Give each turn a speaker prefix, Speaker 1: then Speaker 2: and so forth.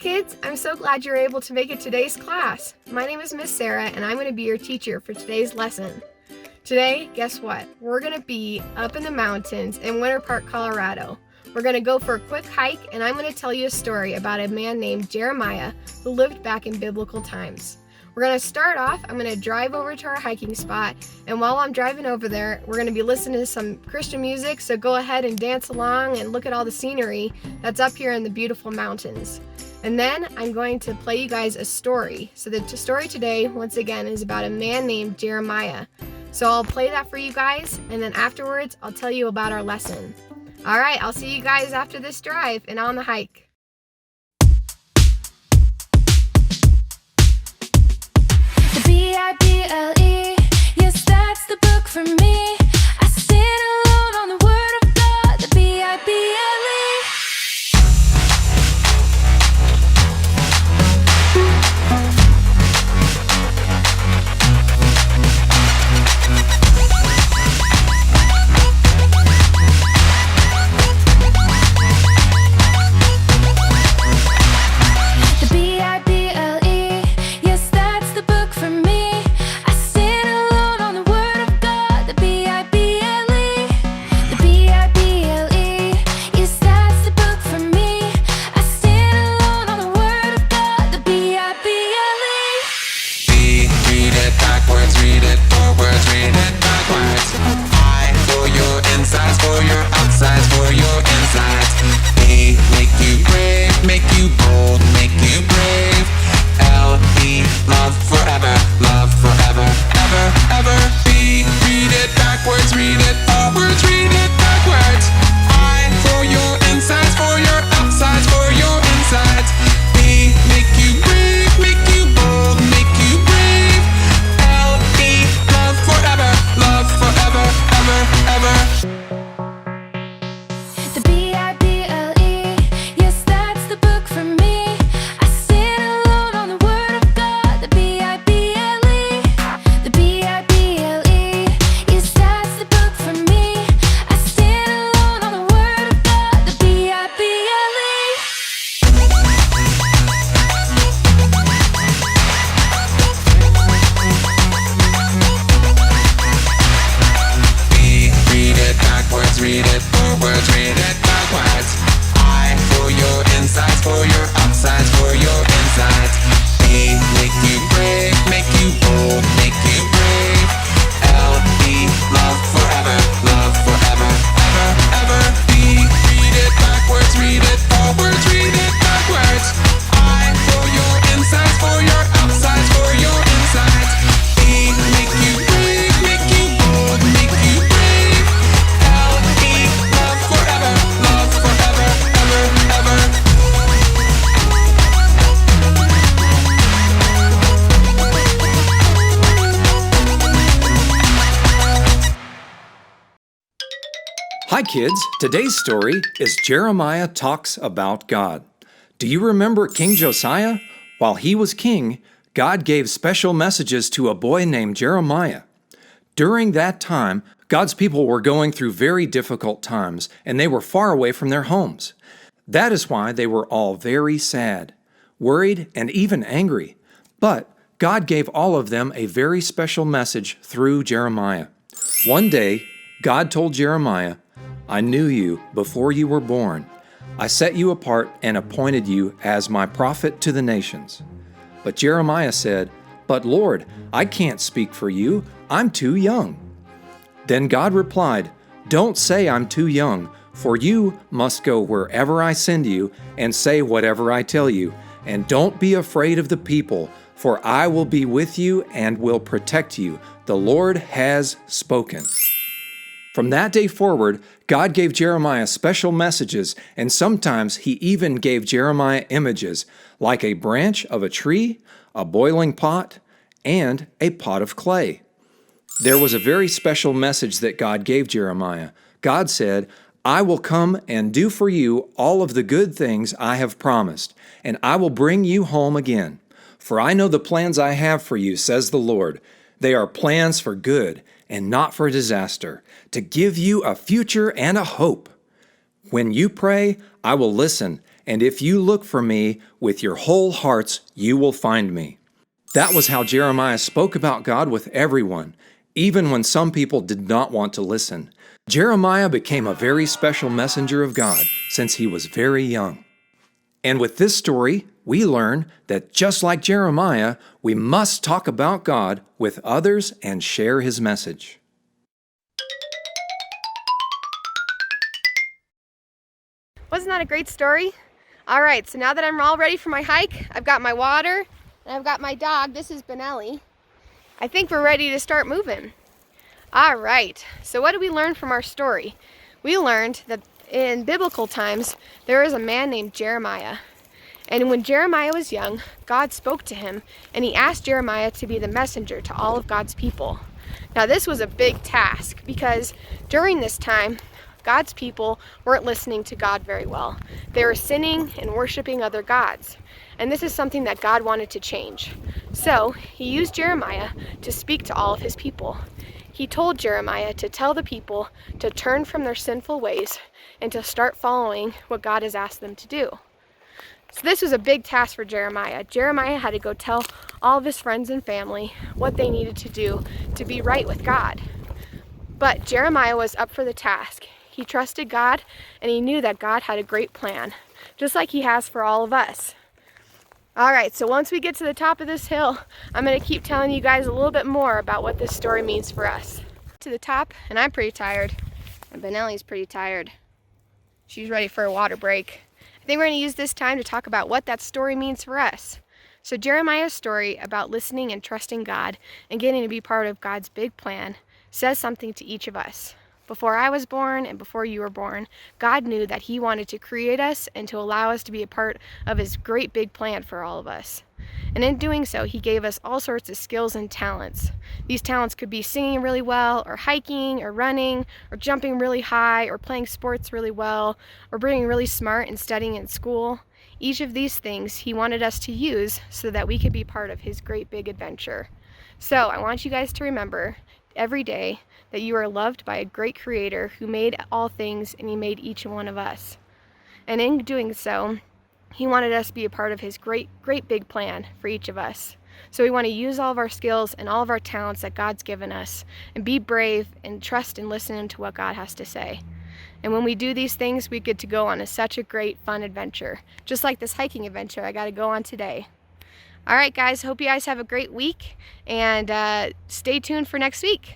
Speaker 1: kids, I'm so glad you're able to make it today's class. My name is Miss Sarah and I'm going to be your teacher for today's lesson. Today, guess what? We're going to be up in the mountains in Winter Park, Colorado. We're going to go for a quick hike and I'm going to tell you a story about a man named Jeremiah who lived back in biblical times. We're going to start off, I'm going to drive over to our hiking spot, and while I'm driving over there, we're going to be listening to some Christian music, so go ahead and dance along and look at all the scenery that's up here in the beautiful mountains. And then I'm going to play you guys a story. So the story today, once again, is about a man named Jeremiah. So I'll play that for you guys, and then afterwards, I'll tell you about our lesson. All right, I'll see you guys after this drive and on the hike.
Speaker 2: Bible, yes, that's the book for me. I stand alone on the word of God, the Bible.
Speaker 3: Read it forwards, read it backwards. I for your insights, for your upsides, for your insights. B, make you brave, make you bold, make you brave. L, E, love forever, ever, ever. B, read it backwards, read it forwards, read it backwards. I for your insights, for your upsides, for your insights. E, make you brave, make you bold, make you brave. Love forever, ever, ever.
Speaker 4: Hi kids, today's story is Jeremiah Talks About God. Do you remember King Josiah? While he was king, God gave special messages to a boy named Jeremiah. During that time, God's people were going through very difficult times, and they were far away from their homes. That is why they were all very sad, worried, and even angry. But God gave all of them a very special message through Jeremiah. One day, God told Jeremiah, "I knew you before you were born. I set you apart and appointed you as my prophet to the nations." But Jeremiah said, "But Lord, I can't speak for you. I'm too young." Then God replied, "Don't say I'm too young, for you must go wherever I send you and say whatever I tell you. And don't be afraid of the people, for I will be with you and will protect you. The Lord has spoken." From that day forward, God gave Jeremiah special messages, and sometimes He even gave Jeremiah images, like a branch of a tree, a boiling pot, and a pot of clay. There was a very special message that God gave Jeremiah. God said, "I will come and do for you all of the good things I have promised, and I will bring you home again. For I know the plans I have for you, says the Lord. They are plans for good and not for disaster, to give you a future and a hope. When you pray, I will listen, and if you look for me with your whole hearts, you will find me." That was how Jeremiah spoke about God with everyone, even when some people did not want to listen. Jeremiah became a very special messenger of God since he was very young. And with this story, we learn that just like Jeremiah, we must talk about God with others and share his message.
Speaker 1: Wasn't that a great story? All right, so now that I'm all ready for my hike, I've got my water, and I've got my dog. This is Benelli. I think we're ready to start moving. All right, so what did we learn from our story? We learned that in biblical times, there was a man named Jeremiah. And when Jeremiah was young, God spoke to him, and he asked Jeremiah to be the messenger to all of God's people. Now, this was a big task because during this time, God's people weren't listening to God very well. They were sinning and worshiping other gods. And this is something that God wanted to change. So he used Jeremiah to speak to all of his people. He told Jeremiah to tell the people to turn from their sinful ways and to start following what God has asked them to do. So this was a big task for Jeremiah. Jeremiah had to go tell all of his friends and family what they needed to do to be right with God. But Jeremiah was up for the task. He trusted God, and he knew that God had a great plan, just like he has for all of us. All right, so once we get to the top of this hill, I'm going to keep telling you guys a little bit more about what this story means for us. To the top, and I'm pretty tired, and Benelli's pretty tired. She's ready for a water break. I think we're going to use this time to talk about what that story means for us. So Jeremiah's story about listening and trusting God and getting to be part of God's big plan says something to each of us. Before I was born and before you were born, God knew that he wanted to create us and to allow us to be a part of his great big plan for all of us. And in doing so, he gave us all sorts of skills and talents. These talents could be singing really well, or hiking, or running, or jumping really high, or playing sports really well, or being really smart and studying in school. Each of these things he wanted us to use so that we could be part of his great big adventure. So I want you guys to remember every day that you are loved by a great creator who made all things, and he made each one of us. And in doing so, he wanted us to be a part of his great big plan for each of us. So we want to use all of our skills and all of our talents that God's given us and be brave and trust and listen to what God has to say. And when we do these things, we get to go on such a great fun adventure. Just like this hiking adventure I got to go on today. All right, guys, hope you guys have a great week, and stay tuned for next week.